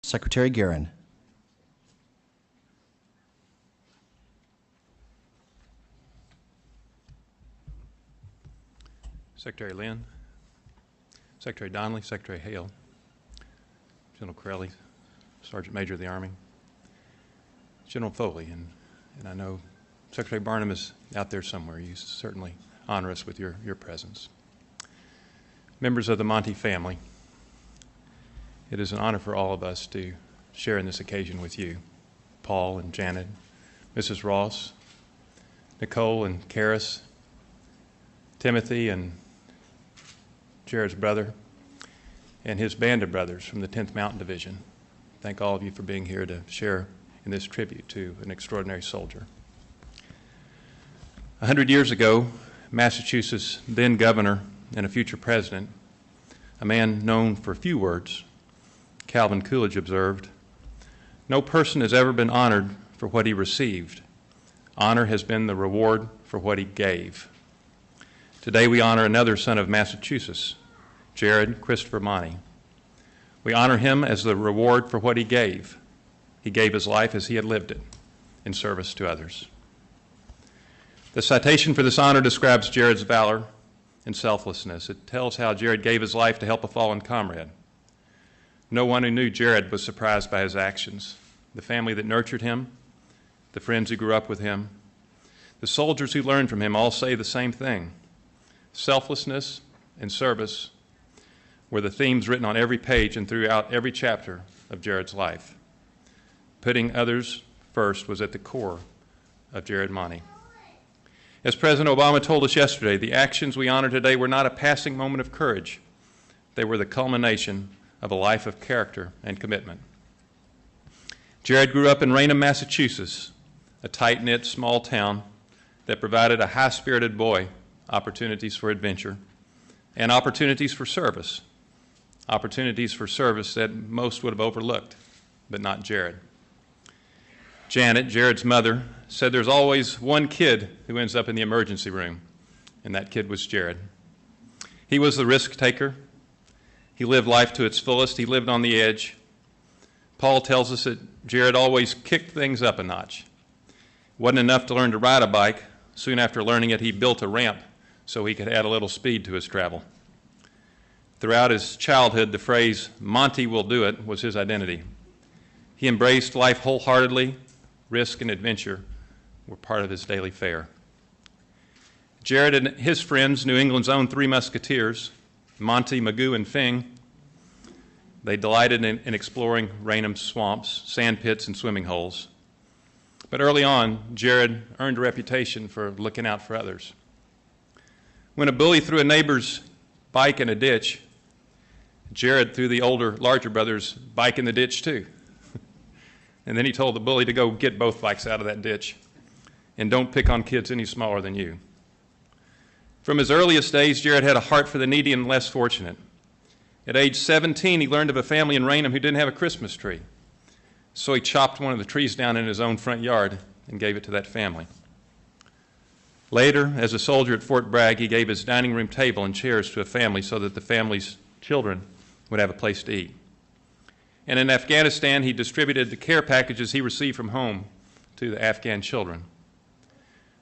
Secretary Geren. Secretary Lynn, Secretary Donnelly, Secretary Hale, General Corelli, Sergeant Major of the Army, General Foley, and I know Secretary Barnum is out there somewhere. You certainly honor us with your presence. Members of the Monti family, it is an honor for all of us to share in this occasion with you. Paul and Janet, Mrs. Ross, Nicole and Karis, Timothy and Jared's brother, and his band of brothers from the 10th Mountain Division. Thank all of you for being here to share in this tribute to an extraordinary soldier. 100 years ago, Massachusetts' then governor and a future president, a man known for few words, Calvin Coolidge, observed, "No person has ever been honored for what he received. Honor has been the reward for what he gave." Today we honor another son of Massachusetts, Jared Christopher Monti. We honor him as the reward for what he gave. He gave his life as he had lived it, in service to others. The citation for this honor describes Jared's valor and selflessness. It tells how Jared gave his life to help a fallen comrade. No one who knew Jared was surprised by his actions. The family that nurtured him, the friends who grew up with him, the soldiers who learned from him all say the same thing. Selflessness and service were the themes written on every page and throughout every chapter of Jared's life. Putting others first was at the core of Jared Monti. As President Obama told us yesterday, the actions we honor today were not a passing moment of courage. They were the culmination of a life of character and commitment. Jared grew up in Raynham, Massachusetts, a tight-knit small town that provided a high-spirited boy opportunities for adventure and opportunities for service that most would have overlooked, but not Jared. Janet, Jared's mother, said there's always one kid who ends up in the emergency room, and that kid was Jared. He was the risk taker. He lived life to its fullest. He lived on the edge. Paul tells us that Jared always kicked things up a notch. It wasn't enough to learn to ride a bike. Soon after learning it, he built a ramp so he could add a little speed to his travel. Throughout his childhood, the phrase, "Monty will do it," was his identity. He embraced life wholeheartedly. Risk and adventure were part of his daily fare. Jared and his friends, New England's own three musketeers, Monty, Magoo, and Fing, they delighted in exploring Raynham's swamps, sand pits, and swimming holes. But early on, Jared earned a reputation for looking out for others. When a bully threw a neighbor's bike in a ditch, Jared threw the larger brother's bike in the ditch too. And then he told the bully to go get both bikes out of that ditch and don't pick on kids any smaller than you. From his earliest days, Jared had a heart for the needy and less fortunate. At age 17, he learned of a family in Raynham who didn't have a Christmas tree. So he chopped one of the trees down in his own front yard and gave it to that family. Later, as a soldier at Fort Bragg, he gave his dining room table and chairs to a family so that the family's children would have a place to eat. And in Afghanistan, he distributed the care packages he received from home to the Afghan children.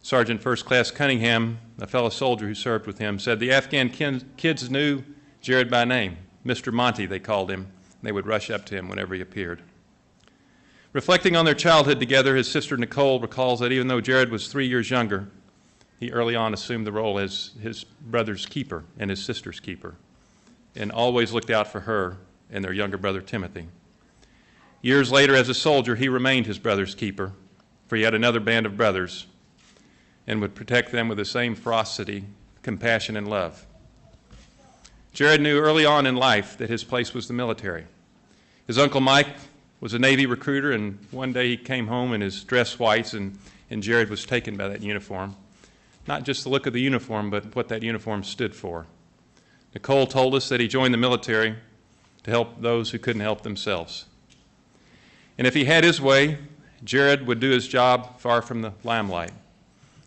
Sergeant First Class Cunningham, a fellow soldier who served with him, said the Afghan kids knew Jared by name. Mr. Monti, they called him. They would rush up to him whenever he appeared. Reflecting on their childhood together, his sister Nicole recalls that even though Jared was 3 years younger, he early on assumed the role as his brother's keeper and his sister's keeper, and always looked out for her and their younger brother Timothy. Years later, as a soldier, he remained his brother's keeper, for he had another band of brothers and would protect them with the same ferocity, compassion, and love. Jared knew early on in life that his place was the military. His Uncle Mike was a Navy recruiter, and one day he came home in his dress whites, and Jared was taken by that uniform. Not just the look of the uniform, but what that uniform stood for. Nicole told us that he joined the military to help those who couldn't help themselves. And if he had his way, Jared would do his job far from the limelight.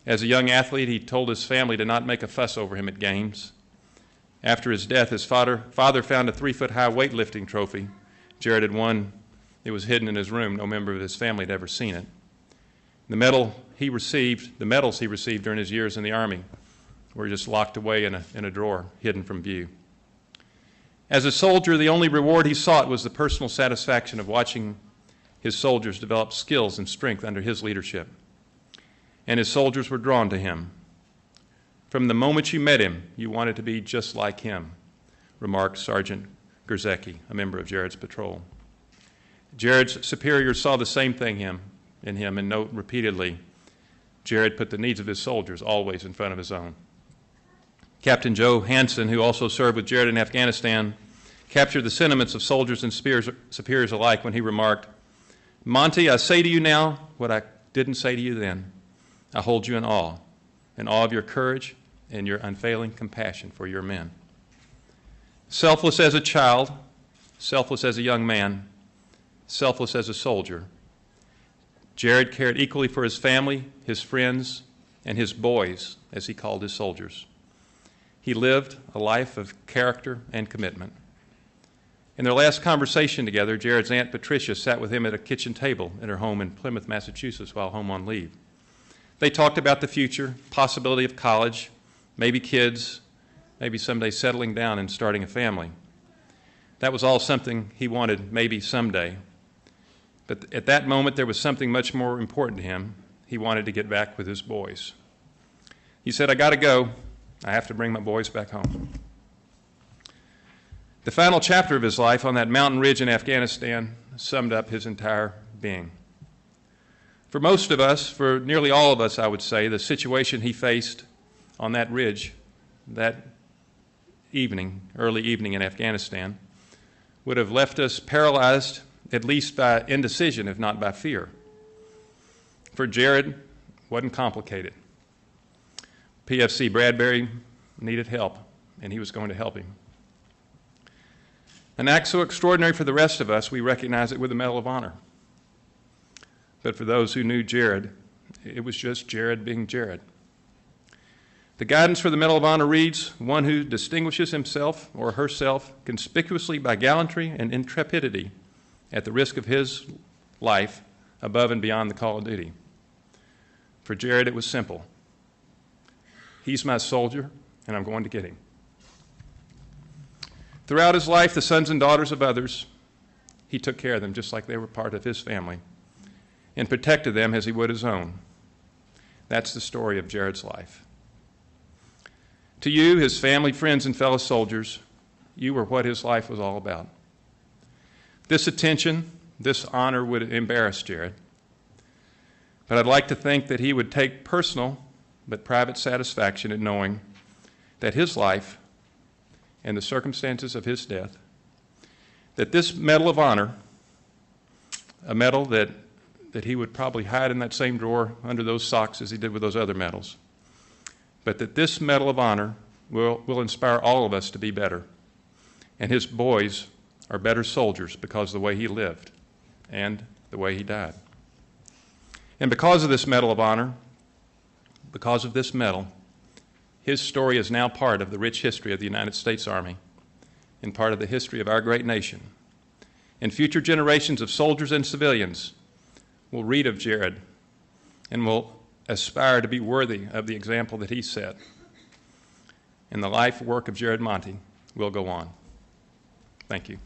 As a young athlete, he told his family to not make a fuss over him at games. After his death, his father found a 3-foot-high weightlifting trophy Jared had won It was hidden in his room. No member of his family had ever seen it. The medals he received during his years in the Army were just locked away in a drawer, hidden from view. As a soldier, the only reward he sought was the personal satisfaction of watching his soldiers develop skills and strength under his leadership. And his soldiers were drawn to him. From the moment you met him, you wanted to be just like him, remarked Sergeant Gerzecki, a member of Jared's patrol. Jared's superiors saw the same thing in him and note repeatedly, Jared put the needs of his soldiers always in front of his own. Captain Joe Hansen, who also served with Jared in Afghanistan, captured the sentiments of soldiers and superiors alike when he remarked, "Monty, I say to you now what I didn't say to you then. I hold you in awe of your courage and your unfailing compassion for your men." Selfless as a child, selfless as a young man, selfless as a soldier, Jared cared equally for his family, his friends, and his boys, as he called his soldiers. He lived a life of character and commitment. In their last conversation together, Jared's Aunt Patricia sat with him at a kitchen table at her home in Plymouth, Massachusetts, while home on leave. They talked about the future, possibility of college, maybe kids, maybe someday settling down and starting a family. That was all something he wanted maybe someday. But at that moment, there was something much more important to him. He wanted to get back with his boys. He said, "I got to go. I have to bring my boys back home." The final chapter of his life on that mountain ridge in Afghanistan summed up his entire being. For most of us, for nearly all of us, I would say, the situation he faced on that ridge that evening, early evening in Afghanistan, would have left us paralyzed at least by indecision, if not by fear. For Jared, it wasn't complicated. PFC Bradbury needed help, and he was going to help him. An act so extraordinary for the rest of us, we recognize it with a Medal of Honor. But for those who knew Jared, it was just Jared being Jared. The guidance for the Medal of Honor reads, "One who distinguishes himself or herself conspicuously by gallantry and intrepidity at the risk of his life above and beyond the call of duty." For Jared, it was simple. He's my soldier, and I'm going to get him. Throughout his life, the sons and daughters of others, he took care of them just like they were part of his family and protected them as he would his own. That's the story of Jared's life. To you, his family, friends, and fellow soldiers, you were what his life was all about. This attention, this honor would embarrass Jared. But I'd like to think that he would take personal but private satisfaction in knowing that his life and the circumstances of his death, that this Medal of Honor, a medal that he would probably hide in that same drawer under those socks as he did with those other medals, but that this Medal of Honor will inspire all of us to be better. And his boys are better soldiers because of the way he lived and the way he died. And because of this Medal of Honor, because of this medal, his story is now part of the rich history of the United States Army and part of the history of our great nation. And future generations of soldiers and civilians will read of Jared and will aspire to be worthy of the example that he set. And the life work of Jared Monti will go on. Thank you.